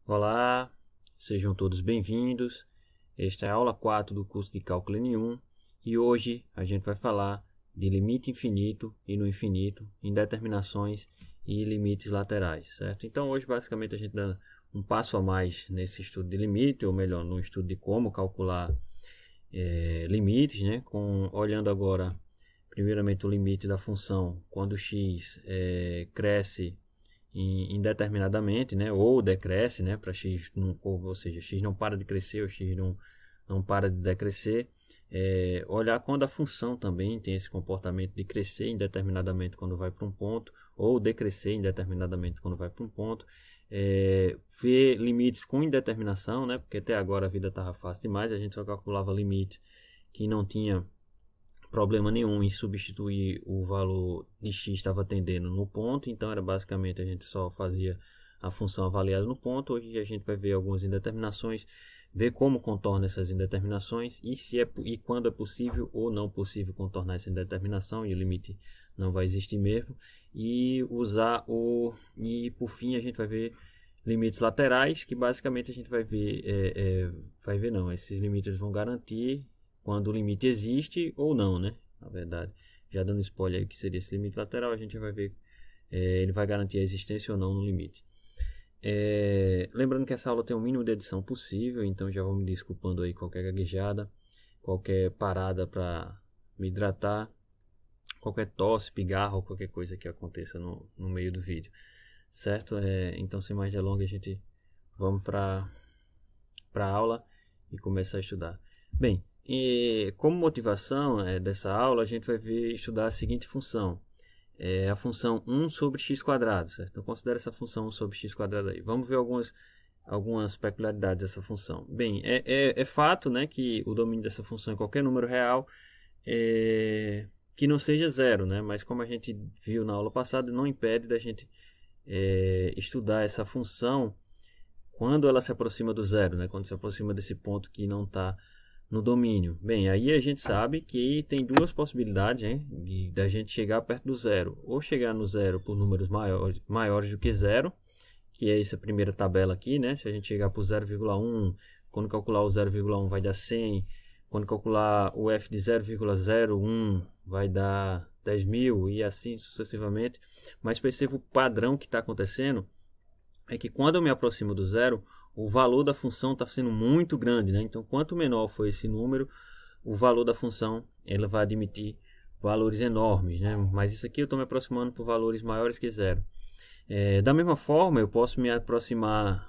Olá, sejam todos bem-vindos. Esta é a aula 4 do curso de Cálculo N1 e hoje a gente vai falar de limite infinito e no infinito, indeterminações e limites laterais, certo? Então hoje basicamente a gente dá um passo a mais nesse estudo de limite, ou melhor, no estudo de como calcular limites, né? Olhando agora primeiramente o limite da função quando x cresce indeterminadamente, né, ou decresce, né, para x, ou seja, x não para de crescer ou x não para de decrescer. Olhar quando a função também tem esse comportamento de crescer indeterminadamente quando vai para um ponto, ou decrescer indeterminadamente quando vai para um ponto. Ver limites com indeterminação, né, porque até agora a vida estava fácil demais, a gente só calculava limite que não tinha problema nenhum em substituir o valor de x estava tendendo no ponto, então era basicamente a gente só fazia a função avaliada no ponto. Hoje a gente vai ver algumas indeterminações, ver como contorna essas indeterminações e quando é possível ou não possível contornar essa indeterminação, e o limite não vai existir mesmo, e por fim a gente vai ver limites laterais, que basicamente a gente vai ver, esses limites vão garantir quando o limite existe ou não, né? Na verdade, já dando spoiler aí que seria esse limite lateral, a gente vai ver, ele vai garantir a existência ou não no limite. Lembrando que essa aula tem o mínimo de edição possível, então já vou me desculpando aí qualquer gaguejada, qualquer parada para me hidratar, qualquer tosse, pigarro, qualquer coisa que aconteça no meio do vídeo, certo? Então, sem mais delongas, a gente vamos para a aula e começar a estudar. Bem, e como motivação dessa aula, a gente vai estudar a seguinte função. A função 1 sobre x quadrado, certo? Então, considera essa função 1 sobre x quadrado aí. Vamos ver algumas peculiaridades dessa função. Bem, é fato, né, que o domínio dessa função é qualquer número real que não seja zero, né? Mas como a gente viu na aula passada, não impede da gente estudar essa função quando ela se aproxima do zero, né? Quando se aproxima desse ponto que não está no domínio. Bem, aí a gente sabe que tem duas possibilidades, hein, da gente chegar perto do zero. Ou chegar no zero por números maiores do que zero, que é essa primeira tabela aqui, né? Se a gente chegar por 0,1, quando calcular o 0,1 vai dar 100. Quando calcular o f de 0,01 vai dar 10.000 e assim sucessivamente. Mas perceba o padrão que está acontecendo é que quando eu me aproximo do zero, o valor da função está sendo muito grande, né? Então, quanto menor for esse número, o valor da função ela vai admitir valores enormes, né? Mas isso aqui eu estou me aproximando por valores maiores que zero. Da mesma forma, eu posso me aproximar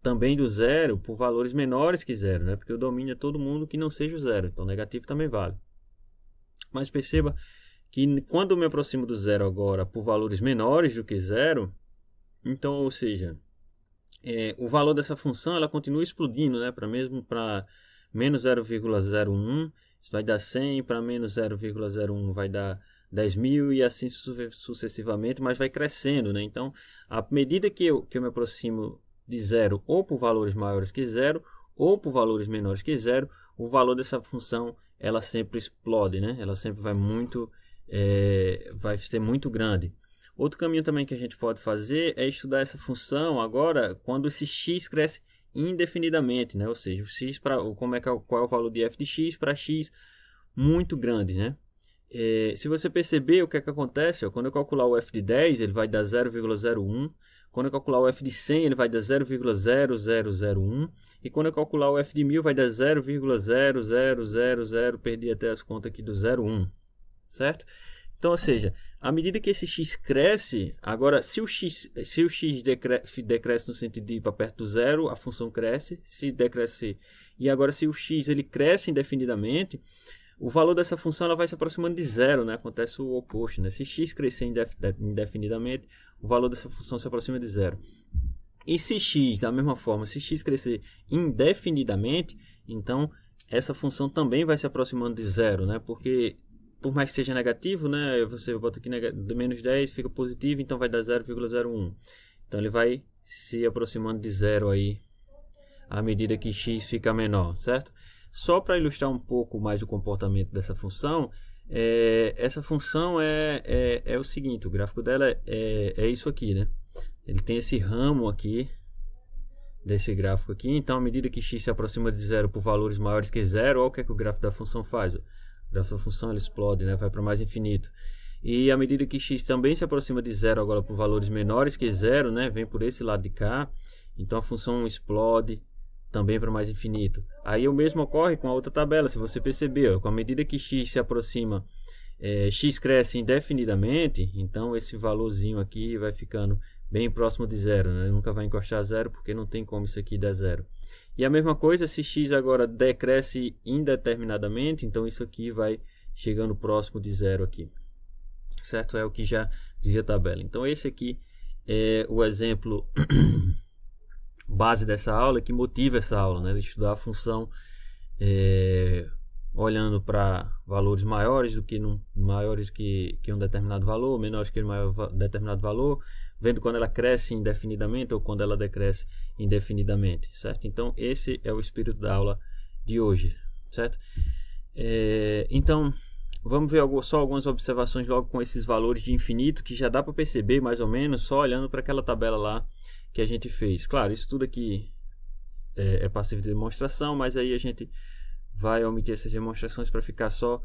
também do zero por valores menores que zero, né? Porque o domínio é todo mundo que não seja o zero, então negativo também vale. Mas perceba que quando eu me aproximo do zero agora por valores menores do que zero, então, ou seja, o valor dessa função ela continua explodindo, né? Para menos 0,01 vai dar 100, para menos 0,01 vai dar 10.000 e assim sucessivamente, mas vai crescendo, né? Então, à medida que eu me aproximo de zero ou por valores maiores que zero ou por valores menores que zero, o valor dessa função ela sempre explode, né? Ela sempre vai ser muito grande. Outro caminho também que a gente pode fazer é estudar essa função agora quando esse x cresce indefinidamente, né? Ou seja, o x qual é o valor de f de x para x muito grande, né? Se você perceber o que é que acontece, quando eu calcular o f de 10, ele vai dar 0,01. Quando eu calcular o f de 100, ele vai dar 0,0001. E quando eu calcular o f de 1000, vai dar 0,0000. Perdi até as contas aqui do 0,1, certo? Então, ou seja, à medida que esse x cresce, agora se o x decresce no sentido de ir para perto do zero, a função cresce, se decresce, e agora se o x ele cresce indefinidamente, o valor dessa função ela vai se aproximando de zero, né? Acontece o oposto, né? Se x crescer indefinidamente, o valor dessa função se aproxima de zero. E se x, da mesma forma, se x crescer indefinidamente, então essa função também vai se aproximando de zero, né? Porque por mais que seja negativo, né, você bota aqui menos 10, fica positivo, então vai dar 0,01. Então ele vai se aproximando de zero aí à medida que x fica menor, certo? Só para ilustrar um pouco mais o comportamento dessa função, essa função é o seguinte, o gráfico dela é isso aqui, né? Ele tem esse ramo aqui desse gráfico aqui. Então, à medida que x se aproxima de zero por valores maiores que zero, olha o que é que o gráfico da função faz. O gráfico da função ele explode, né? Vai para mais infinito. E à medida que x também se aproxima de zero agora por valores menores que zero, né? Vem por esse lado de cá. Então, a função explode também para mais infinito. Aí o mesmo ocorre com a outra tabela, se você perceber, ó, com a medida que x se aproxima, x cresce indefinidamente, então esse valorzinho aqui vai ficando bem próximo de zero, né? Nunca vai encostar a zero, porque não tem como isso aqui dar zero. E a mesma coisa, se x agora decresce indeterminadamente, então isso aqui vai chegando próximo de zero aqui. Certo? É o que já dizia a tabela. Então esse aqui é o exemplo base dessa aula, que motiva essa aula, né? De estudar a função olhando para valores maiores do que maiores que um determinado valor, menores que determinado valor, vendo quando ela cresce indefinidamente ou quando ela decresce indefinidamente, certo? Então esse é o espírito da aula de hoje, certo? Então vamos ver só algumas observações logo com esses valores de infinito, que já dá para perceber mais ou menos só olhando para aquela tabela lá que a gente fez. Claro, isso tudo aqui é passivo de demonstração, mas aí a gente vai omitir essas demonstrações para ficar só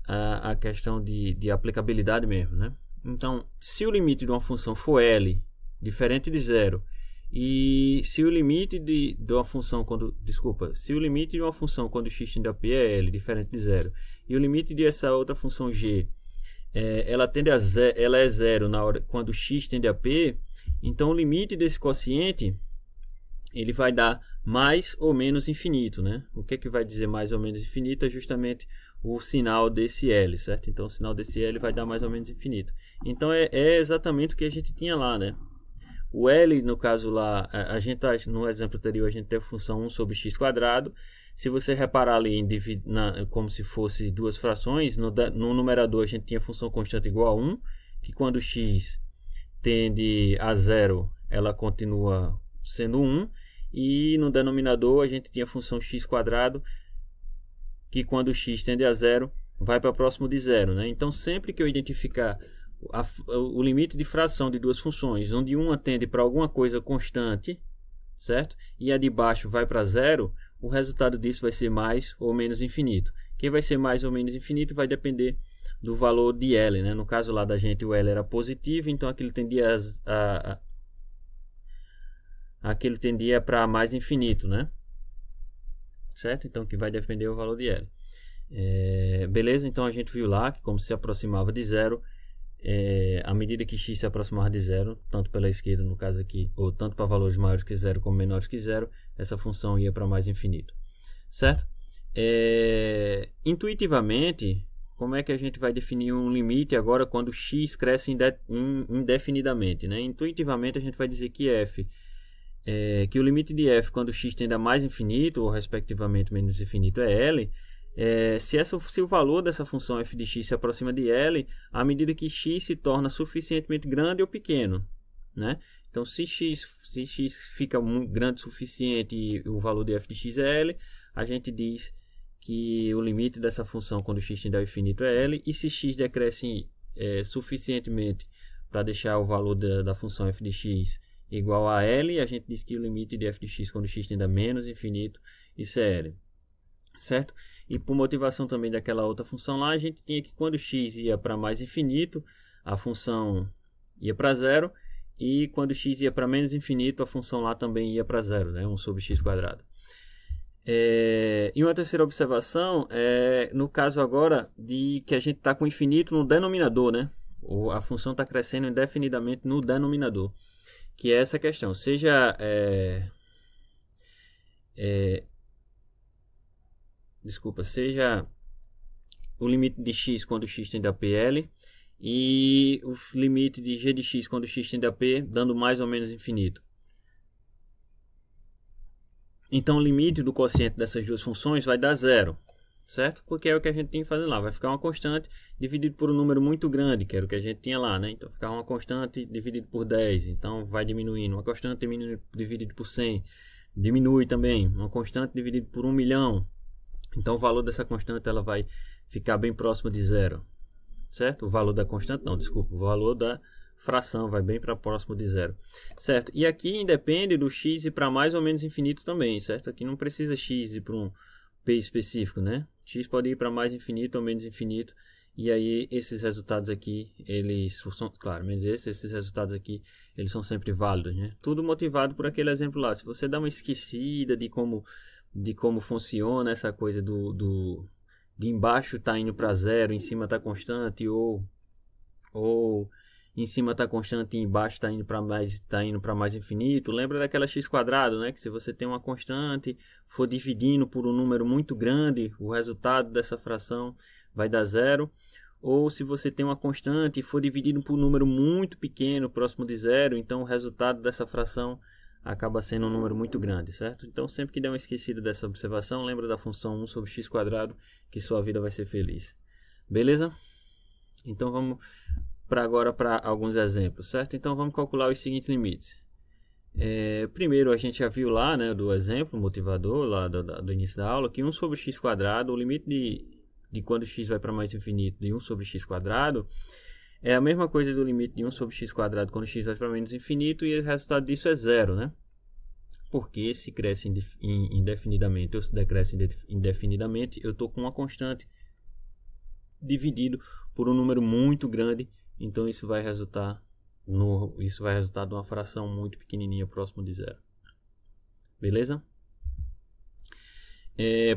a questão de aplicabilidade mesmo, né? Então, se o limite de uma função for L diferente de zero, e se o limite de uma função se o limite de uma função quando x tende a p é L diferente de zero, e o limite de essa outra função g ela é zero na hora quando x tende a p, então o limite desse quociente ele vai dar mais ou menos infinito, né? O que é que vai dizer mais ou menos infinito? É justamente o sinal desse L, certo? Então o sinal desse L vai dar mais ou menos infinito. Então é exatamente o que a gente tinha lá, né? O L, no caso lá, no exemplo anterior, a gente tem a função 1 sobre x quadrado. Se você reparar ali como se fosse duas frações, no numerador a gente tinha a função constante igual a 1, que quando x tende a zero, ela continua sendo 1, e no denominador a gente tinha a função x quadrado, que quando x tende a zero, vai para próximo de zero, né? Então, sempre que eu identificar o limite de fração de duas funções, onde uma tende para alguma coisa constante, certo? E a de baixo vai para zero, o resultado disso vai ser mais ou menos infinito. Quem vai ser mais ou menos infinito vai depender do valor de L, né? No caso lá da gente, o L era positivo, então aquilo tendia para mais infinito, né? Certo? Então que vai depender do valor de L. Beleza? Então a gente viu lá que como se aproximava de zero, à medida que x se aproximava de zero, tanto pela esquerda no caso aqui, ou tanto para valores maiores que zero como menores que zero, essa função ia para mais infinito. Certo? Intuitivamente, como é que a gente vai definir um limite agora quando x cresce indefinidamente, né? Intuitivamente a gente vai dizer que f que o limite de f quando x tende a mais infinito, ou respectivamente menos infinito, é L. Se o valor dessa função f de x se aproxima de L, à medida que x se torna suficientemente grande ou pequeno, né? Então, se x fica grande o suficiente e o valor de f de x é L, a gente diz que o limite dessa função quando x tende ao infinito é L, e se x decresce suficientemente para deixar o valor da função f de x igual a L, a gente diz que o limite de f de x quando x tende a menos infinito, isso é L. Certo? E por motivação também daquela outra função lá, a gente tinha que quando x ia para mais infinito, a função ia para zero, e quando x ia para menos infinito, a função lá também ia para zero, né? 1 sobre x quadrado. E uma terceira observação é no caso agora de que a gente está com infinito no denominador, né? Ou a função está crescendo indefinidamente no denominador, que é essa questão, seja o limite de x quando x tende a PL e o limite de g de x quando x tende a p, dando mais ou menos infinito. Então o limite do quociente dessas duas funções vai dar zero, certo? Porque é o que a gente tem que fazer lá, vai ficar uma constante dividido por um número muito grande, que era o que a gente tinha lá, né? Então ficar uma constante dividido por 10, então vai diminuindo, uma constante dividido por 100, diminui também, uma constante dividido por 1 milhão, então o valor dessa constante ela vai ficar bem próximo de zero, certo? O valor da constante não, desculpa, o valor da fração, vai bem para próximo de zero, certo? E aqui independe do x ir para mais ou menos infinito também, certo? Aqui não precisa x ir para um p específico, né? X pode ir para mais infinito ou menos infinito, e aí esses resultados aqui, eles são, claro, menos esses resultados aqui, eles são sempre válidos, né? Tudo motivado por aquele exemplo lá. Se você dá uma esquecida de como funciona essa coisa de embaixo está indo para zero, em cima está constante, ou em cima está constante e embaixo está indo para mais infinito. Lembra daquela x quadrado, né? Que se você tem uma constante, for dividindo por um número muito grande, o resultado dessa fração vai dar zero. Ou se você tem uma constante e for dividido por um número muito pequeno, próximo de zero, então o resultado dessa fração acaba sendo um número muito grande, certo? Então sempre que der uma esquecida dessa observação, lembra da função 1 sobre x quadrado, que sua vida vai ser feliz. Beleza? Então vamos agora para alguns exemplos, certo? Então vamos calcular os seguintes limites. Primeiro a gente já viu lá, né, do exemplo motivador lá do início da aula, que 1 sobre x quadrado, o limite de quando x vai para mais infinito de 1 sobre x quadrado é a mesma coisa do limite de 1 sobre x quadrado quando x vai para menos infinito, e o resultado disso é zero, né? Porque se cresce indefinidamente ou se decresce indefinidamente, eu estou com uma constante dividido por um número muito grande, então isso vai resultar de uma fração muito pequenininha, próximo de zero. Beleza?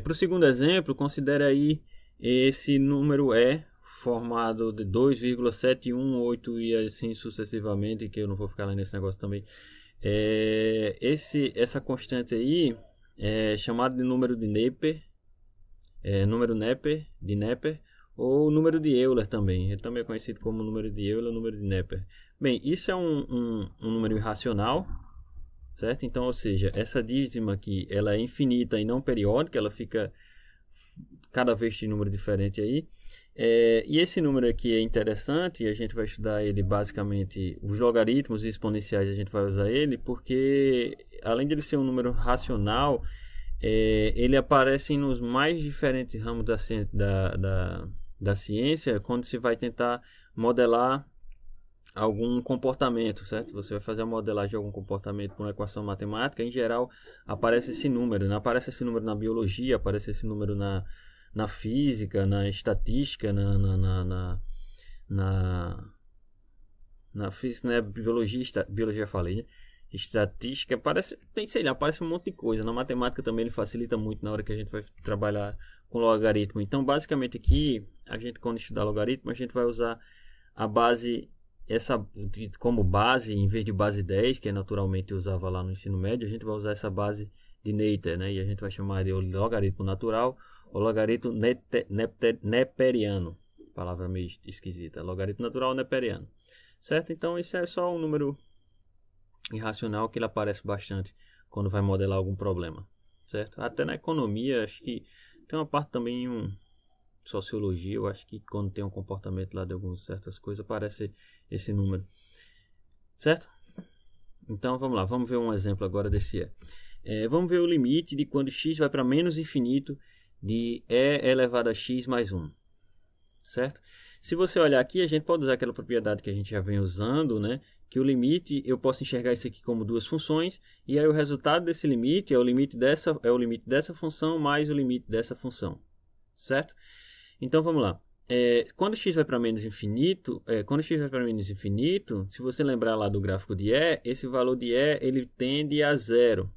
Para o segundo exemplo, considere aí esse número E formado de 2,718 e assim sucessivamente, que eu não vou ficar lá nesse negócio também. Essa constante aí é chamada de número de Napier, número de Napier, ou número de Euler também. Ele também é conhecido como número de Euler ou número de Napier. Bem, isso é um número irracional, certo? Então, ou seja, essa dízima aqui, ela é infinita e não periódica, ela fica cada vez de número diferente aí. E esse número aqui é interessante, a gente vai estudar ele basicamente, os logaritmos e exponenciais a gente vai usar ele, porque além de ele ser um número racional, ele aparece nos mais diferentes ramos da ciência quando se vai tentar modelar algum comportamento, certo? Você vai fazer a modelagem de algum comportamento por uma equação matemática, em geral aparece esse número, né? Aparece esse número na biologia, aparece esse número na física, na estatística, na física, né? Biologia falei, né? Estatística, aparece um monte de coisa. Na matemática também ele facilita muito na hora que a gente vai trabalhar com logaritmo. Então, basicamente aqui, quando estudar logaritmo, a gente vai usar a base, como base, em vez de base 10, que naturalmente usava lá no ensino médio, a gente vai usar essa base de Napier, né? E a gente vai chamar de logaritmo natural ou logaritmo neperiano. Palavra meio esquisita. Logaritmo natural neperiano. Certo? Então, isso é só um número irracional que ele aparece bastante quando vai modelar algum problema. Certo? Até na economia, acho que tem uma parte também em sociologia, eu acho que quando tem um comportamento lá de algumas certas coisas, aparece esse número. Certo? Então, vamos lá. Vamos ver um exemplo agora desse vamos ver o limite de quando x vai para menos infinito de e elevado a x mais 1. Certo? Se você olhar aqui, a gente pode usar aquela propriedade que a gente já vem usando, né? Que o limite, eu posso enxergar isso aqui como duas funções, e aí o resultado desse limite é o limite dessa função mais o limite dessa função. Certo? Então, vamos lá. Quando x vai para menos infinito, se você lembrar lá do gráfico de E, esse valor de E, ele tende a zero.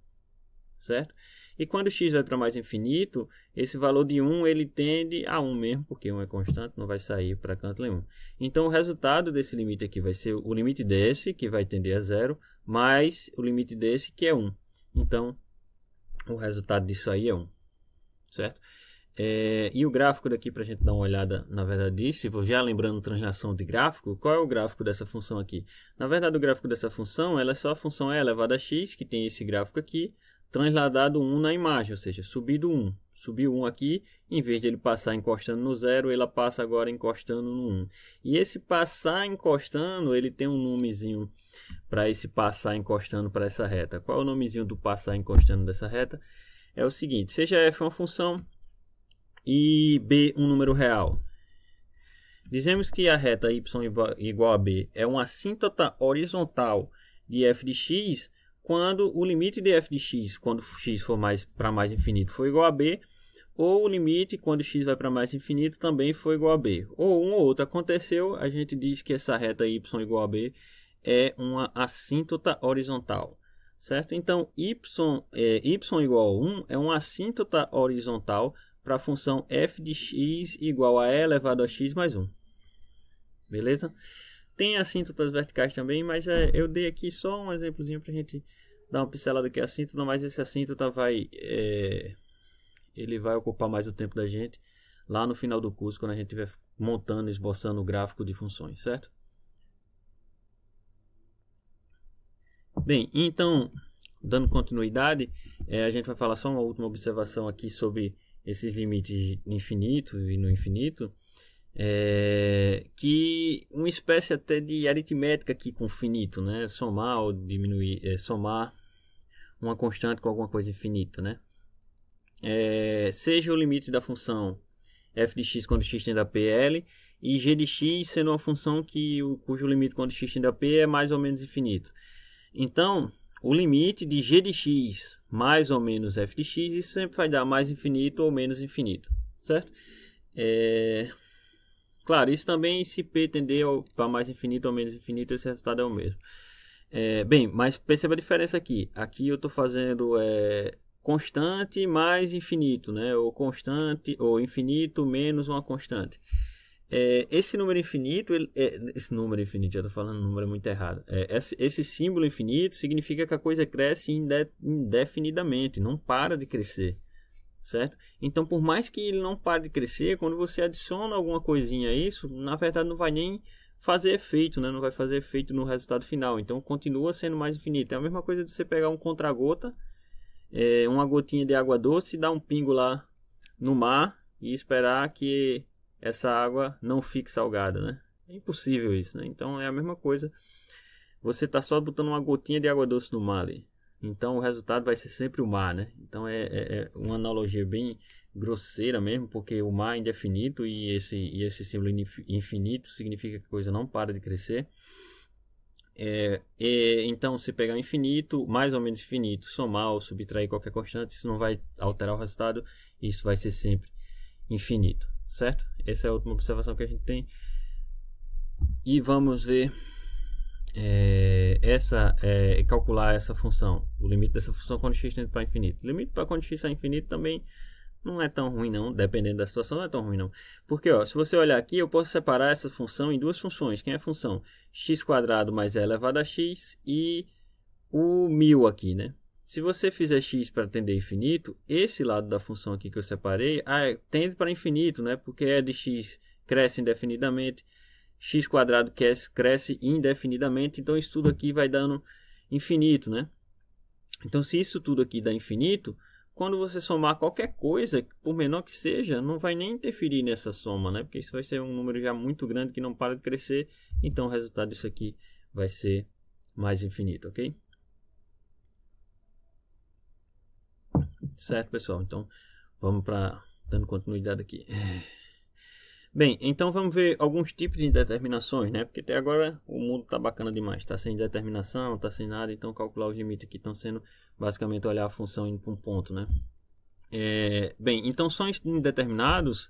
Certo? E quando x vai para mais infinito, esse valor de 1 ele tende a 1 mesmo, porque 1 é constante, não vai sair para canto nenhum. Então, o resultado desse limite aqui vai ser o limite desse, que vai tender a 0, mais o limite desse, que é 1. Então, o resultado disso aí é 1. Certo? E o gráfico daqui, para a gente dar uma olhada, na verdade, disso, já lembrando translação de gráfico, qual é o gráfico dessa função aqui? Na verdade, o gráfico dessa função, ela é só a função e elevado a x, que tem esse gráfico aqui, transladado 1 na imagem, ou seja, subido 1. Subiu 1 aqui, em vez de ele passar encostando no 0, ele passa agora encostando no 1. E esse passar encostando, ele tem um nomezinho para esse passar encostando para essa reta. Qual é o nomezinho do passar encostando dessa reta? É o seguinte, seja f uma função e b um número real. Dizemos que a reta y igual a b é uma assíntota horizontal de f de x quando o limite de f de x, quando x for para mais infinito, for igual a b, ou o limite quando x vai para mais infinito também for igual a b. Ou um ou outro aconteceu, a gente diz que essa reta y igual a b é uma assíntota horizontal, certo? Então, y igual a 1 é uma assíntota horizontal para a função f de x igual a e elevado a x mais 1. Beleza? Tem assíntotas verticais também, mas eu dei aqui só um exemplozinho para a gente dar uma pincelada aqui. Assíntota, mas esse assíntota ele vai ocupar mais o tempo da gente lá no final do curso, quando a gente estiver montando, esboçando o gráfico de funções, certo? Bem, então, dando continuidade, a gente vai falar só uma última observação aqui sobre esses limites infinito e no infinito, que uma espécie até de aritmética aqui com finito, né? Somar ou diminuir, somar uma constante com alguma coisa infinita, né? Seja o limite da função f de x quando x tende a p L, e g de x sendo uma função cujo limite quando x tende a p é mais ou menos infinito. Então, o limite de g de x mais ou menos f de x, isso sempre vai dar mais infinito ou menos infinito, certo? Claro, isso também, se p tender para mais infinito ou menos infinito, esse resultado é o mesmo. Bem, mas perceba a diferença aqui. Aqui eu estou fazendo constante mais infinito, né? Ou constante ou infinito menos uma constante. Esse número infinito, já estou falando um número muito errado. Esse símbolo infinito significa que a coisa cresce indefinidamente, não para de crescer, certo? Então, por mais que ele não pare de crescer, quando você adiciona alguma coisinha a isso, na verdade não vai nem fazer efeito, né? Não vai fazer efeito no resultado final. Então, continua sendo mais infinito. É a mesma coisa de você pegar um contra-gota, uma gotinha de água doce, dar um pingo lá no mar e esperar que essa água não fique salgada, né? É impossível isso, né? Então é a mesma coisa. Você está só botando uma gotinha de água doce no mar ali. Então o resultado vai ser sempre o mar, né? Então é uma analogia bem grosseira mesmo, porque o mar é indefinito e esse símbolo infinito significa que a coisa não para de crescer. Então, se pegar infinito, mais ou menos infinito, somar ou subtrair qualquer constante, isso não vai alterar o resultado, isso vai ser sempre infinito, certo? Essa é a última observação que a gente tem. E vamos ver calcular essa função, o limite dessa função quando x tende para infinito. O limite para quando x é infinito também não é tão ruim não, dependendo da situação, não é tão ruim não. Porque, se você olhar aqui, eu posso separar essa função em duas funções. Quem é a função? x² mais e elevado a x e o 1000 aqui, né? Se você fizer x para tender a infinito, esse lado da função aqui que eu separei, tende para infinito, né? Porque e de x cresce indefinidamente, x² cresce indefinidamente, então isso tudo aqui vai dando infinito, né? Então, se isso tudo aqui dá infinito, quando você somar qualquer coisa, por menor que seja, não vai nem interferir nessa soma, né? Porque isso vai ser um número já muito grande que não para de crescer. Então, o resultado disso aqui vai ser mais infinito, ok? Certo, pessoal? Então, vamos para dando continuidade aqui. Bem, então vamos ver alguns tipos de indeterminações, né? Porque até agora o mundo está bacana demais. Está sem determinação, está sem nada. Então, calcular os limites aqui estão sendo basicamente olhar a função indo para um ponto, né? Bem, então são indeterminados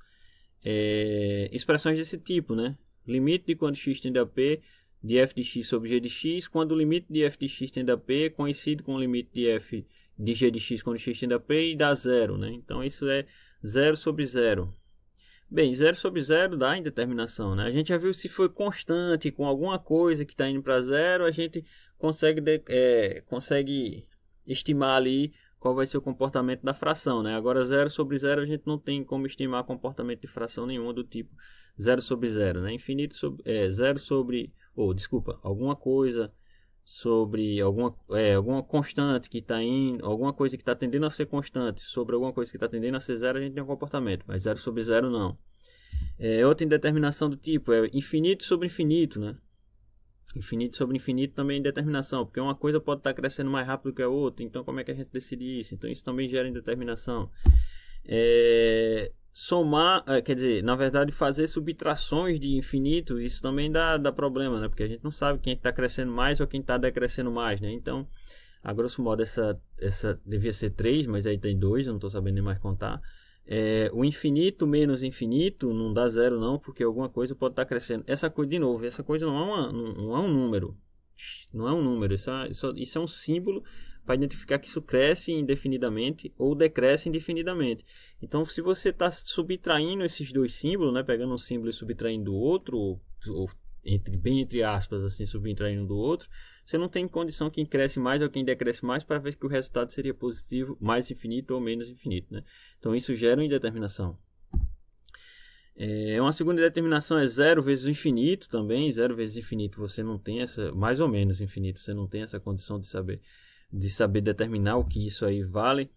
expressões desse tipo, né? Limite de quando x tende a p de f de x sobre g de x, quando o limite de f de x tende a p coincide com o limite de f de g de x quando x tende a p e dá zero, né? Então isso é 0 sobre 0. Bem, 0 sobre 0 dá indeterminação, né? A gente já viu se foi constante com alguma coisa que está indo para zero, a gente consegue estimar ali qual vai ser o comportamento da fração, né? Agora 0 sobre 0 a gente não tem como estimar comportamento de fração nenhuma do tipo 0 sobre 0, né? Infinito sobre 0 sobre, alguma coisa sobre alguma constante que está indo, alguma coisa que está tendendo a ser constante sobre alguma coisa que está tendendo a ser zero, a gente tem um comportamento, mas 0 sobre 0 não. Outra indeterminação do tipo infinito sobre infinito, né? Infinito sobre infinito também é indeterminação, porque uma coisa pode estar crescendo mais rápido que a outra, então como é que a gente decide isso? Então isso também gera indeterminação. somar, quer dizer, na verdade fazer subtrações de infinito, isso também dá problema, né? Porque a gente não sabe quem está crescendo mais ou quem está decrescendo mais, né? Então, a grosso modo, essa devia ser 3, mas aí tem 2, eu não estou sabendo nem mais contar. O infinito menos infinito não dá 0 não, porque alguma coisa pode estar crescendo. Essa coisa, de novo, essa coisa não é um número. Não é um número, isso é um símbolo para identificar que isso cresce indefinidamente ou decresce indefinidamente. Então, se você está subtraindo esses dois símbolos, né, pegando um símbolo e subtraindo do outro, ou bem entre aspas, assim, subtraindo do outro, você não tem condição quem cresce mais ou quem decresce mais para ver que o resultado seria positivo, mais infinito ou menos infinito, né? Então, isso gera uma indeterminação. Uma segunda determinação é 0 vezes o infinito também. 0 vezes infinito você não tem essa, mais ou menos infinito, você não tem essa condição de saber determinar o que isso aí vale.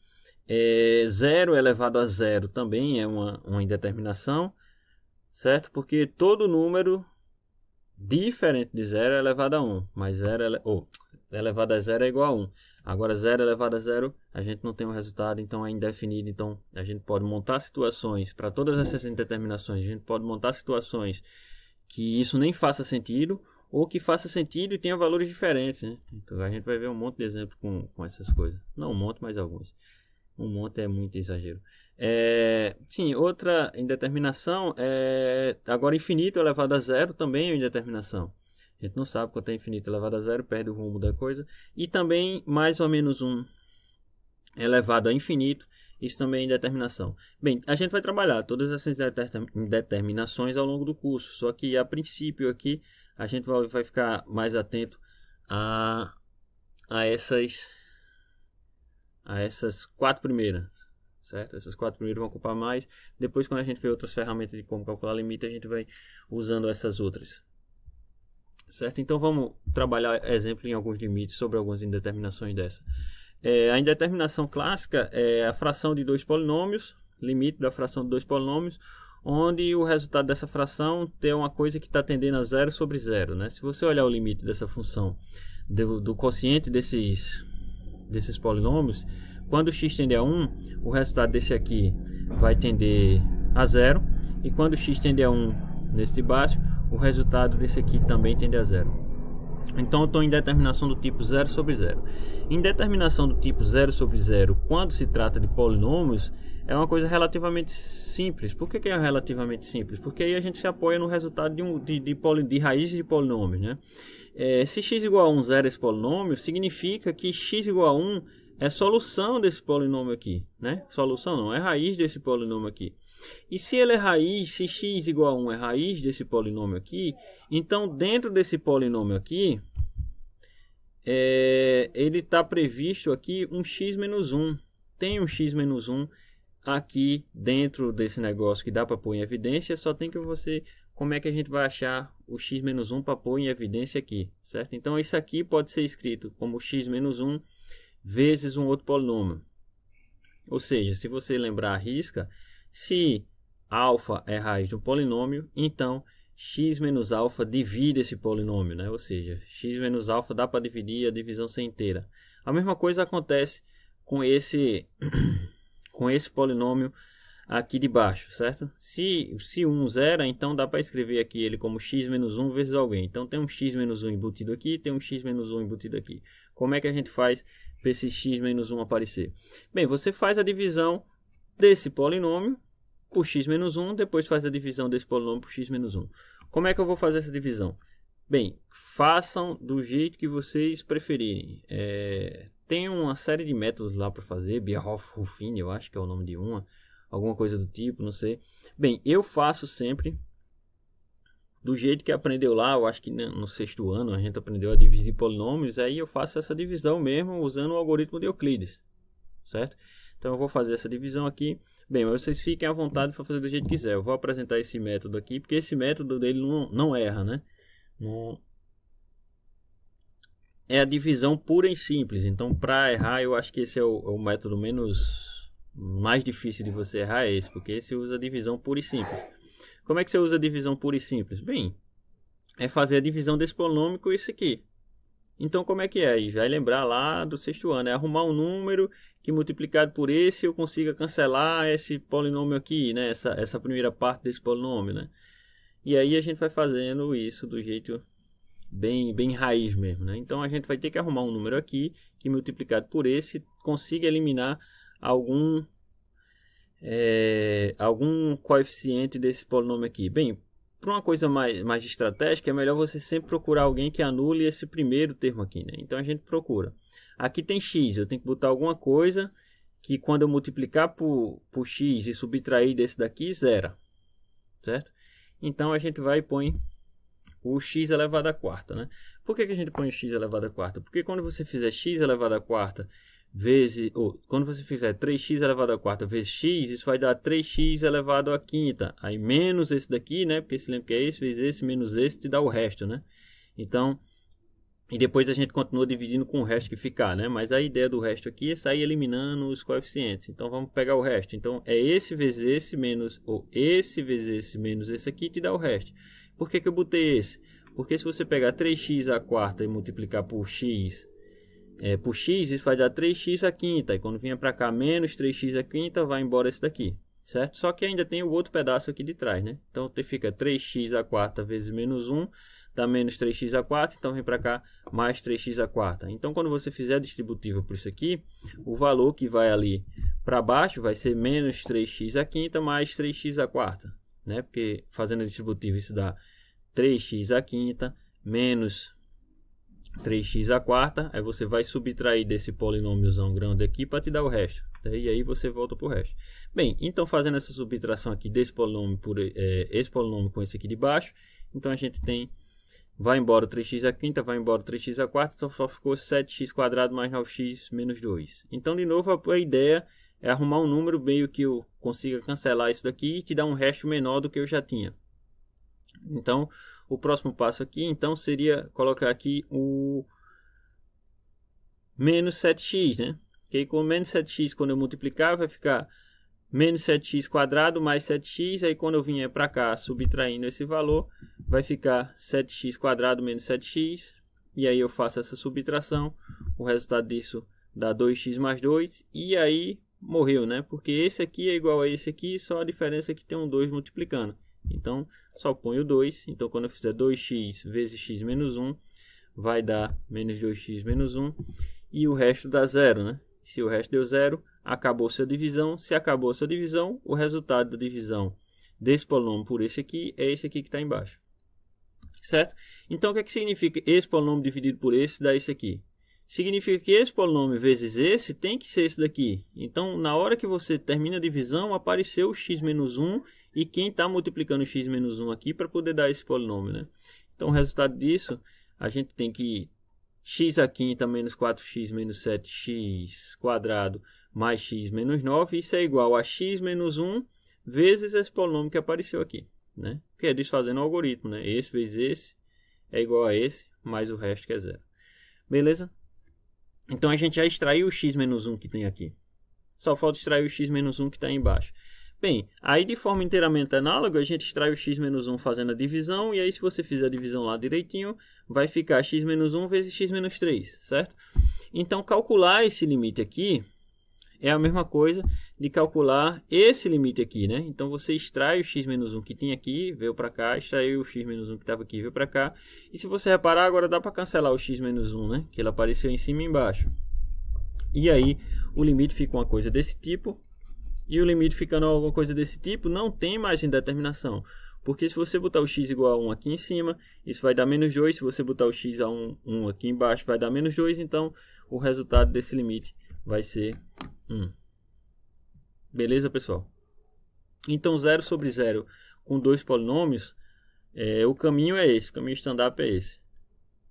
0 elevado a 0 também é uma indeterminação, certo? Porque todo número diferente de 0 é elevado a 1, mas elevado a 0 é igual a 1. Agora 0 elevado a 0, a gente não tem um resultado, então é indefinido. Então a gente pode montar situações, para todas essas indeterminações, a gente pode montar situações que isso nem faça sentido, ou que faça sentido e tenha valores diferentes, né? Então a gente vai ver um monte de exemplos com essas coisas. Não um monte, mas alguns. Um monte é muito exagero. Sim, outra indeterminação agora infinito elevado a 0 também é uma indeterminação. A gente não sabe quanto é infinito elevado a 0, perde o rumo da coisa. E também mais ou menos 1 elevado a infinito, isso também é indeterminação. Bem, a gente vai trabalhar todas essas indeterminações ao longo do curso, só que a princípio aqui a gente vai ficar mais atento a essas 4 primeiras, certo? Essas 4 primeiras vão ocupar mais. Depois, quando a gente vê outras ferramentas de como calcular limite, a gente vai usando essas outras, certo? Então vamos trabalhar exemplo em alguns limites sobre algumas indeterminações dessa. A indeterminação clássica é a fração de dois polinômios, limite da fração de dois polinômios, onde o resultado dessa fração tem uma coisa que está tendendo a 0 sobre 0, né? Se você olhar o limite dessa função do quociente desses polinômios, quando x tende a 1, o resultado desse aqui vai tender a 0, e quando x tende a 1 nesse de baixo, o resultado desse aqui também tende a 0. Então eu estou em determinação do tipo 0 sobre 0. Indeterminação do tipo 0 sobre 0, quando se trata de polinômios, é uma coisa relativamente simples. Por que é relativamente simples? Porque aí a gente se apoia no resultado de raízes de polinômios, né? Se x igual a 1 zero esse polinômio, significa que x igual a 1 é solução desse polinômio aqui, né? Solução não, é raiz desse polinômio aqui. E se ele é raiz, se x igual a 1 é raiz desse polinômio aqui, então dentro desse polinômio aqui, ele está previsto aqui um x menos 1. Tem um x menos 1 aqui dentro desse negócio que dá para pôr em evidência, só tem que você... Como é que a gente vai achar o x menos 1 para pôr em evidência aqui, certo? Então isso aqui pode ser escrito como x menos 1 vezes um outro polinômio. Ou seja, se você lembrar a risca, se alfa é raiz de um polinômio, então x menos alfa divide esse polinômio, né? Ou seja, x menos alfa dá para dividir, a divisão ser inteira. A mesma coisa acontece com esse polinômio aqui de baixo, certo? Se 1 zera, então dá para escrever aqui ele como x menos 1 vezes alguém. Então tem um x menos 1 embutido aqui, tem um x menos 1 embutido aqui. Como é que a gente faz para esse x menos 1 aparecer? Bem, você faz a divisão desse polinômio por x menos 1, depois faz a divisão desse polinômio por x menos 1. Como é que eu vou fazer essa divisão? Bem, façam do jeito que vocês preferirem. Tem uma série de métodos lá para fazer, Bierhoff-Ruffin, eu acho que é o nome de alguma coisa do tipo, não sei. Bem, eu faço sempre do jeito que aprendeu lá, eu acho que no 6º ano a gente aprendeu a dividir polinômios, aí eu faço essa divisão mesmo usando o algoritmo de Euclides, certo? Então eu vou fazer essa divisão aqui. Bem, mas vocês fiquem à vontade para fazer do jeito que quiser. Eu vou apresentar esse método aqui, porque esse método dele não erra, né? É a divisão pura e simples. Então, para errar, eu acho que esse é o método mais difícil de você errar, é esse, porque esse usa a divisão pura e simples. Como é que você usa a divisão pura e simples? Bem, é fazer a divisão desse polinômio com esse aqui. Então como é que é? E vai lembrar lá do sexto ano, é arrumar um número que multiplicado por esse eu consiga cancelar esse polinômio aqui, né? Essa primeira parte desse polinômio, né? E aí a gente vai fazendo isso do jeito bem raiz mesmo, né? Então a gente vai ter que arrumar um número aqui que multiplicado por esse consiga eliminar algum coeficiente desse polinômio aqui. Bem, para uma coisa mais estratégica, é melhor você sempre procurar alguém que anule esse primeiro termo aqui, né? Então a gente procura. Aqui tem x, eu tenho que botar alguma coisa que quando eu multiplicar por x e subtrair desse daqui, zera, certo? Então a gente vai e põe o x elevado à quarta, né? Por que a gente põe o x elevado à quarta? Porque quando você fizer x elevado à quarta vezes, quando você fizer 3x elevado à quarta vezes x, isso vai dar 3x elevado à quinta. Aí menos esse daqui, né? Porque se lembra que é esse vezes esse menos esse te dá o resto, né? Então, e depois a gente continua dividindo com o resto que ficar, né? Mas a ideia do resto aqui é sair eliminando os coeficientes. Então vamos pegar o resto. Então é esse vezes esse menos, ou esse vezes esse menos esse aqui te dá o resto. Por que eu botei esse? Porque se você pegar 3x à quarta e multiplicar por x, isso vai dar 3x à quinta. E quando vier para cá menos 3x à quinta, vai embora esse daqui, certo? Só que ainda tem o outro pedaço aqui de trás, né? Então fica 3x à quarta vezes menos 1, dá menos 3x à quarta. Então vem para cá mais 3x à quarta. Então quando você fizer a distributiva por isso aqui, o valor que vai ali para baixo vai ser menos 3x à quinta mais 3x à quarta, né? Porque fazendo a distributiva isso dá 3x à quinta menos 3x à quarta. Aí você vai subtrair desse polinômiozão grande aqui para te dar o resto. E aí você volta para o resto. Bem, então fazendo essa subtração aqui desse polinômio por esse polinômio com esse aqui de baixo, então a gente tem, vai embora 3x à quinta, vai embora 3x à quarta, então só ficou 7x quadrado mais 9x menos 2. Então de novo a ideia é arrumar um número meio que eu consiga cancelar isso daqui e te dar um resto menor do que eu já tinha. Então, o próximo passo aqui, então, seria colocar aqui o menos 7x, né? Que com menos 7x, quando eu multiplicar, vai ficar menos 7x quadrado mais 7x. Aí, quando eu vier para cá, subtraindo esse valor, vai ficar 7x quadrado menos 7x. E aí eu faço essa subtração. O resultado disso dá 2x mais 2. E aí morreu, né? Porque esse aqui é igual a esse aqui, só a diferença é que tem um 2 multiplicando. Então, só ponho 2. Então, quando eu fizer 2x vezes x menos 1, vai dar menos 2x menos 1. E o resto dá 0, né? Se o resto deu 0, acabou sua divisão. Se acabou sua divisão, o resultado da divisão desse polinômio por esse aqui é esse aqui que está embaixo. Certo? Então, o que é que significa esse polinômio dividido por esse dá esse aqui? Significa que esse polinômio vezes esse tem que ser esse daqui. Então, na hora que você termina a divisão, apareceu o x menos 1 e quem está multiplicando x menos 1 aqui para poder dar esse polinômio, né? Então, o resultado disso, a gente tem que x à quinta menos 4x menos 7x quadrado mais x menos 9. Isso é igual a x menos 1 vezes esse polinômio que apareceu aqui, né? Que é desfazendo o algoritmo, né? Esse vezes esse é igual a esse, mais o resto que é 0. Beleza? Então, a gente já extraiu o x menos 1 que tem aqui. Só falta extrair o x menos 1 que está embaixo. Bem, aí de forma inteiramente análoga, a gente extrai o x menos 1 fazendo a divisão. E aí, se você fizer a divisão lá direitinho, vai ficar x menos 1 vezes x menos 3, certo? Então, calcular esse limite aqui é a mesma coisa de calcular esse limite aqui, né? Então, você extrai o x menos 1 que tinha aqui, veio para cá, extraiu o x menos 1 que estava aqui, veio para cá. E se você reparar, agora dá para cancelar o x menos 1, né? Que ele apareceu em cima e embaixo. E aí, o limite fica uma coisa desse tipo. E o limite ficando alguma coisa desse tipo, não tem mais indeterminação. Porque se você botar o x igual a 1 aqui em cima, isso vai dar menos 2. Se você botar o x a 1 aqui embaixo, vai dar menos 2. Então, o resultado desse limite vai ser 1. Beleza, pessoal? Então, 0 sobre 0 com dois polinômios, o caminho é esse. O caminho stand-up é esse.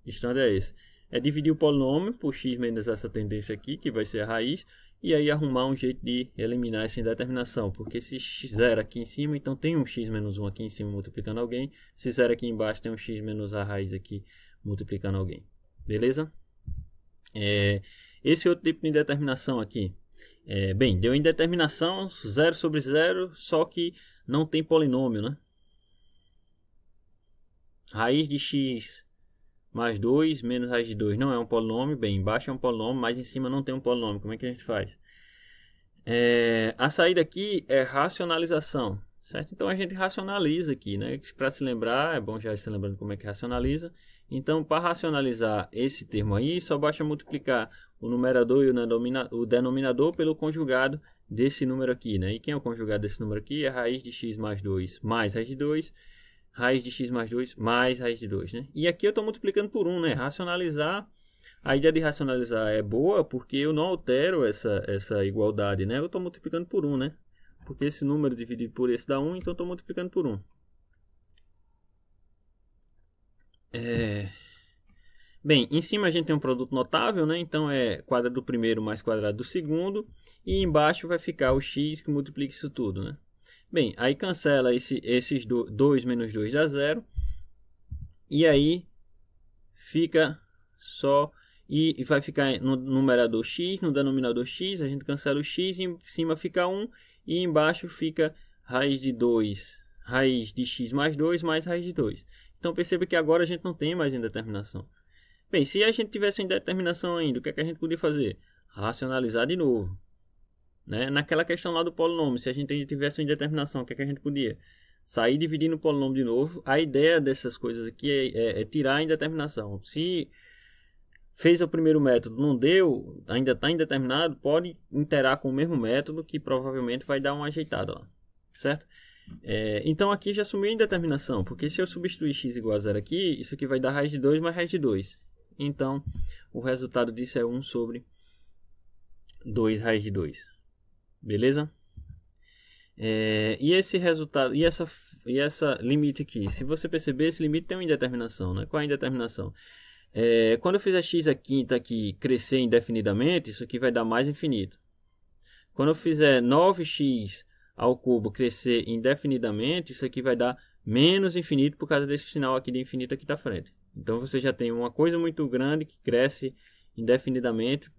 Standard é esse. É dividir o polinômio por x menos essa tendência aqui, que vai ser a raiz. E aí arrumar um jeito de eliminar essa indeterminação. Porque se 0 aqui em cima, então tem um x menos 1 aqui em cima multiplicando alguém. Se 0 aqui embaixo, tem um x menos a raiz aqui multiplicando alguém. Beleza? Esse outro tipo de indeterminação aqui. Bem, deu indeterminação 0 sobre 0, só que não tem polinômio, né? Raiz de x mais 2 menos raiz de 2 não é um polinômio. Bem, embaixo é um polinômio, mas em cima não tem um polinômio. Como é que a gente faz? A saída aqui é racionalização, certo? Então a gente racionaliza aqui, né? Para se lembrar, é bom já ir se lembrando como é que racionaliza. Então, para racionalizar esse termo aí, só basta multiplicar o numerador e o denominador pelo conjugado desse número aqui, né? E quem é o conjugado desse número aqui? É raiz de x mais 2 mais raiz de 2, raiz de x mais 2 mais raiz de 2, né? E aqui eu estou multiplicando por 1, né? Racionalizar, a ideia de racionalizar é boa porque eu não altero essa igualdade, né? Eu estou multiplicando por 1, né? Porque esse número dividido por esse dá 1, então eu estou multiplicando por 1. Bem, em cima a gente tem um produto notável, né? Então é quadrado do primeiro mais quadrado do segundo. E embaixo vai ficar o x que multiplica isso tudo, né? Bem, aí cancela esses 2 menos 2 dá 0. E aí fica só... E vai ficar no numerador x, no denominador x. A gente cancela o x, em cima fica 1. E embaixo fica raiz de 2, raiz de x mais 2 mais raiz de 2. Então perceba que agora a gente não tem mais indeterminação. Bem, se a gente tivesse indeterminação ainda, o que é que a gente podia fazer? Racionalizar de novo. Né? Naquela questão lá do polinômio, se a gente tivesse uma indeterminação, o que é que a gente podia? Sair dividindo o polinômio de novo. A ideia dessas coisas aqui é tirar a indeterminação. Se fez o primeiro método, não deu, ainda está indeterminado, pode interar com o mesmo método que provavelmente vai dar uma ajeitada lá. Certo? Então aqui já assumiu a indeterminação, porque se eu substituir x igual a 0 aqui, isso aqui vai dar raiz de 2 mais raiz de 2. Então, o resultado disso é 1 sobre 2 raiz de 2. Beleza? E esse resultado, e essa limite aqui, se você perceber, esse limite tem uma indeterminação, né? Qual é a indeterminação? Quando eu fizer x aqui crescer indefinidamente, isso aqui vai dar mais infinito. Quando eu fizer 9x ao cubo crescer indefinidamente, isso aqui vai dar menos infinito por causa desse sinal aqui de infinito aqui da frente. Então você já tem uma coisa muito grande que cresce indefinidamente,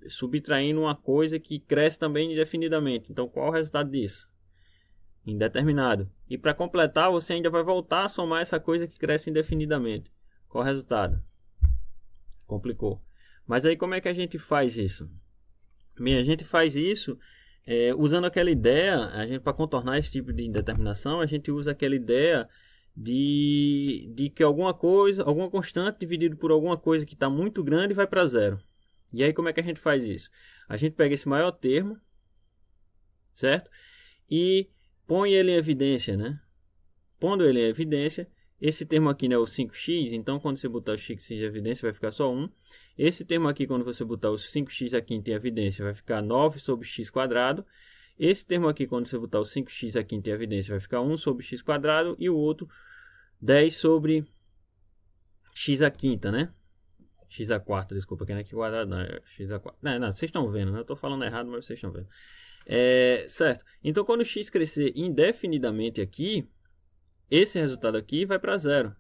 subtraindo uma coisa que cresce também indefinidamente. Então qual é o resultado disso? Indeterminado. E para completar, você ainda vai voltar a somar essa coisa que cresce indefinidamente. Qual é o resultado? Complicou. Mas aí como é que a gente faz isso? Bem, a gente faz isso usando aquela ideia, para contornar esse tipo de indeterminação, a gente usa aquela ideia de que alguma constante dividido por alguma coisa que está muito grande vai para zero. E aí como é que a gente faz isso? A gente pega esse maior termo, certo? E põe ele em evidência, né? Pondo ele em evidência, esse termo aqui, né, é o 5x, então quando você botar o x em evidência vai ficar só 1. Esse termo aqui, quando você botar o 5x aqui em evidência, vai ficar 9 sobre x quadrado. Esse termo aqui, quando você botar o 5x aqui em evidência, vai ficar 1 sobre x quadrado. E o outro, 10 sobre x à quinta, né? X à quarta, desculpa, que não é aqui quadrado, não, é x à quarta. Não, vocês estão vendo, né? Eu estou falando errado, mas vocês estão vendo. Certo. Então, quando o x crescer indefinidamente aqui, esse resultado aqui vai para zero.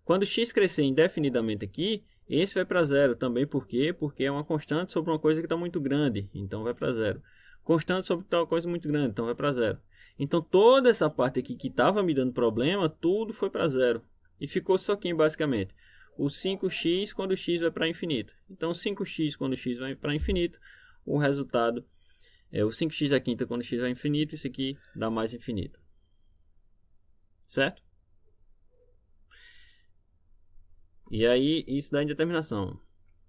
Quando x crescer indefinidamente aqui, esse vai para zero também. Por quê? Porque é uma constante sobre uma coisa que está muito grande. Então vai para zero. Constante sobre tal coisa muito grande. Então vai para zero. Então toda essa parte aqui que estava me dando problema, tudo foi para zero. E ficou só aqui basicamente. O 5x quando x vai para infinito. Então 5x quando x vai para infinito, o resultado é o 5x à quinta quando x vai infinito. Isso aqui dá mais infinito. Certo? E aí, isso dá indeterminação.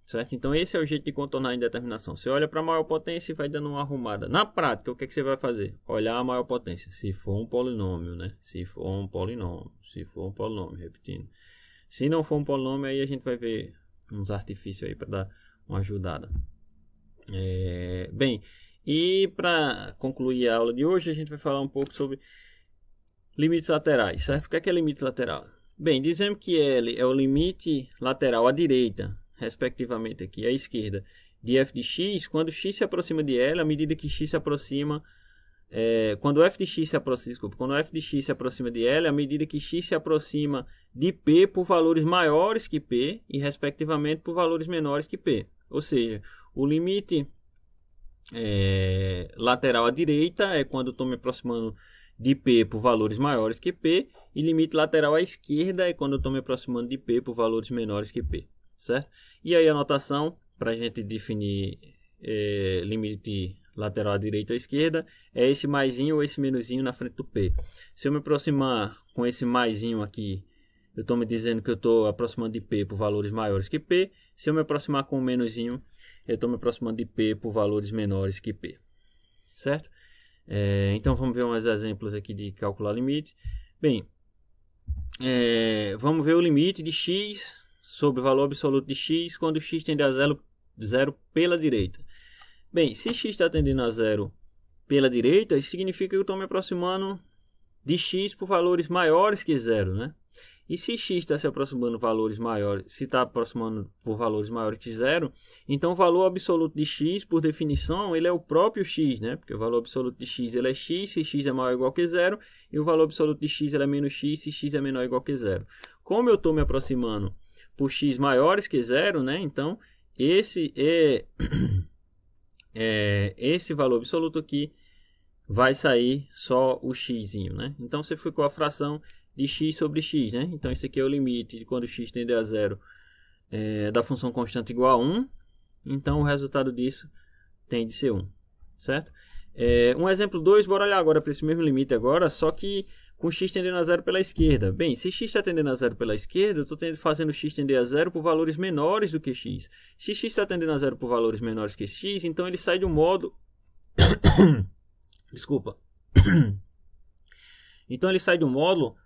Certo? Então, esse é o jeito de contornar a indeterminação. Você olha para a maior potência e vai dando uma arrumada. Na prática, o que é que você vai fazer? Olhar a maior potência. Se for um polinômio, né? Se for um polinômio. Se for um polinômio, repetindo. Se não for um polinômio, aí a gente vai ver uns artifícios aí para dar uma ajudada. Bem, e para concluir a aula de hoje, a gente vai falar um pouco sobre limites laterais, certo? O que é limite lateral? Bem, dizemos que L é o limite lateral à direita, respectivamente aqui à esquerda, de f de x, quando x se aproxima de L, à medida que x se aproxima, quando f de x se aproxima de L, à medida que x se aproxima de P por valores maiores que P e, respectivamente, por valores menores que P. Ou seja, o limite lateral à direita é quando eu estou me aproximando de P por valores maiores que P, e limite lateral à esquerda é quando eu estou me aproximando de P por valores menores que P, certo? E aí a notação para a gente definir limite lateral à direita ou à esquerda é esse maisinho ou esse menusinho na frente do P. Se eu me aproximar com esse maisinho aqui, eu estou me dizendo que eu estou aproximando de P por valores maiores que P. Se eu me aproximar com o menusinho, eu estou me aproximando de P por valores menores que P, certo? Então vamos ver uns exemplos aqui de calcular limite. Bem, vamos ver o limite de x sobre o valor absoluto de x quando x tende a zero pela direita. Bem, se x está tendendo a zero pela direita, isso significa que eu estou me aproximando de x por valores maiores que zero, né? E se x está se aproximando valores maiores, se está aproximando por valores maiores que zero, então o valor absoluto de x, por definição, ele é o próprio x, né? Porque o valor absoluto de x ele é x, se x é maior ou igual que zero, e o valor absoluto de x ele é menos x, se x é menor ou igual que zero. Como eu estou me aproximando por x maiores que zero, né? Então, esse valor absoluto aqui vai sair só o x, né? Então, você ficou a fração de x sobre x, né? Então, esse aqui é o limite de quando x tende a zero da função constante igual a 1. Então, o resultado disso tem de ser 1, certo? Um exemplo 2, bora olhar agora para esse mesmo limite agora, só que com x tendendo a zero pela esquerda. Bem, se x está tendendo a zero pela esquerda, eu estou fazendo x tender a zero por valores menores do que x. Se x está tendendo a zero por valores menores que x, então ele sai do modo... Desculpa. Então, ele sai do módulo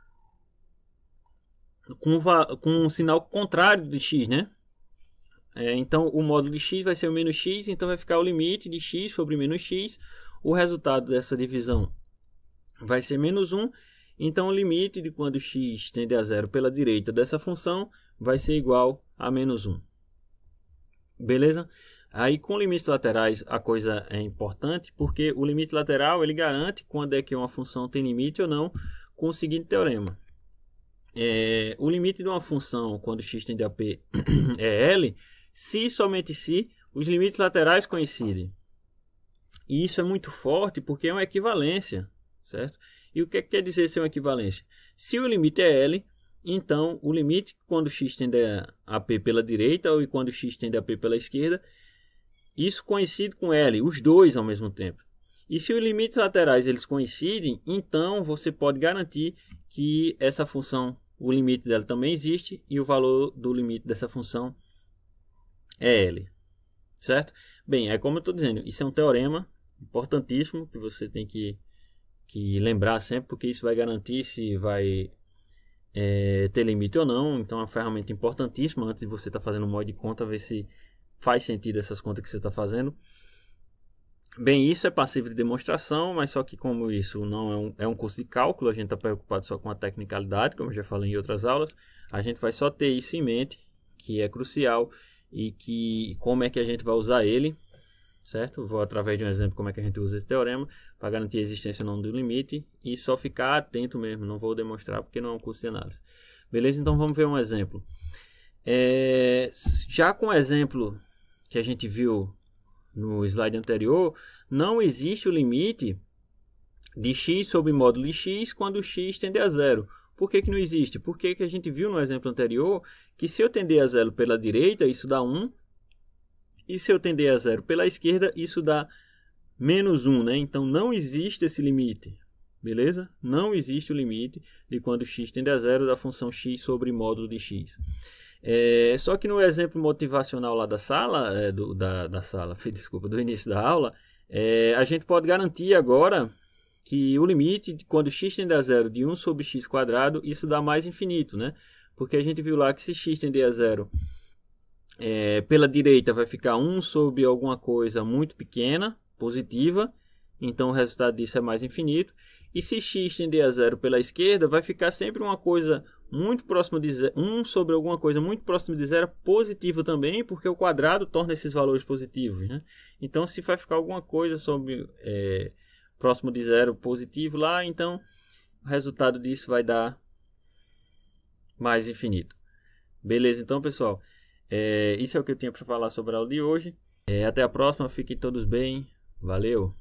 com um sinal contrário de x, né? Então, o módulo de x vai ser o menos x, então vai ficar o limite de x sobre menos x. O resultado dessa divisão vai ser menos 1. Então, o limite de quando x tende a zero pela direita dessa função vai ser igual a menos 1. Beleza? Aí, com limites laterais, a coisa é importante, porque o limite lateral ele garante quando é que uma função tem limite ou não, com o seguinte teorema. O limite de uma função quando x tende a P é L, se somente se os limites laterais coincidem. E isso é muito forte porque é uma equivalência, certo? E o que quer dizer ser uma equivalência? Se o limite é L, então o limite quando x tende a P pela direita ou quando x tende a P pela esquerda, isso coincide com L, os dois ao mesmo tempo. E se os limites laterais eles coincidem, então você pode garantir que essa função, o limite dela também existe e o valor do limite dessa função é L, certo? Bem, é como eu estou dizendo, isso é um teorema importantíssimo que você tem que lembrar sempre, porque isso vai garantir se vai ter limite ou não. Então é uma ferramenta importantíssima antes de você estar fazendo um modo de conta, ver se faz sentido essas contas que você está fazendo. Bem, isso é passível de demonstração, mas só que como isso não é um curso de cálculo, a gente está preocupado só com a tecnicalidade, como eu já falei em outras aulas, a gente vai só ter isso em mente, que é crucial, e que como é que a gente vai usar ele, certo? Vou através de um exemplo como é que a gente usa esse teorema, para garantir a existência ou não do limite, e só ficar atento mesmo, não vou demonstrar porque não é um curso de análise. Beleza? Então vamos ver um exemplo. Já com o exemplo que a gente viu no slide anterior, não existe o limite de x sobre módulo de x quando x tende a zero. Por que não existe? Porque a gente viu no exemplo anterior que se eu tender a zero pela direita, isso dá 1. E se eu tender a zero pela esquerda, isso dá menos 1, né? Então não existe esse limite. Beleza? Não existe o limite de quando x tende a zero da função x sobre módulo de x. Só que no exemplo motivacional lá da sala, do início da aula, a gente pode garantir agora que o limite de quando x tende a zero de 1 sobre x quadrado, isso dá mais infinito, né? Porque a gente viu lá que se x tender a zero pela direita vai ficar 1 sobre alguma coisa muito pequena, positiva, então o resultado disso é mais infinito. E se x tender a zero pela esquerda, vai ficar sempre uma coisa muito próxima de zero, 1 sobre alguma coisa muito próxima de zero, positivo também, porque o quadrado torna esses valores positivos, né? Então, se vai ficar alguma coisa sobre próximo de zero positivo lá, então o resultado disso vai dar mais infinito. Beleza, então, pessoal, isso é o que eu tinha para falar sobre a aula de hoje. Até a próxima, fiquem todos bem, valeu!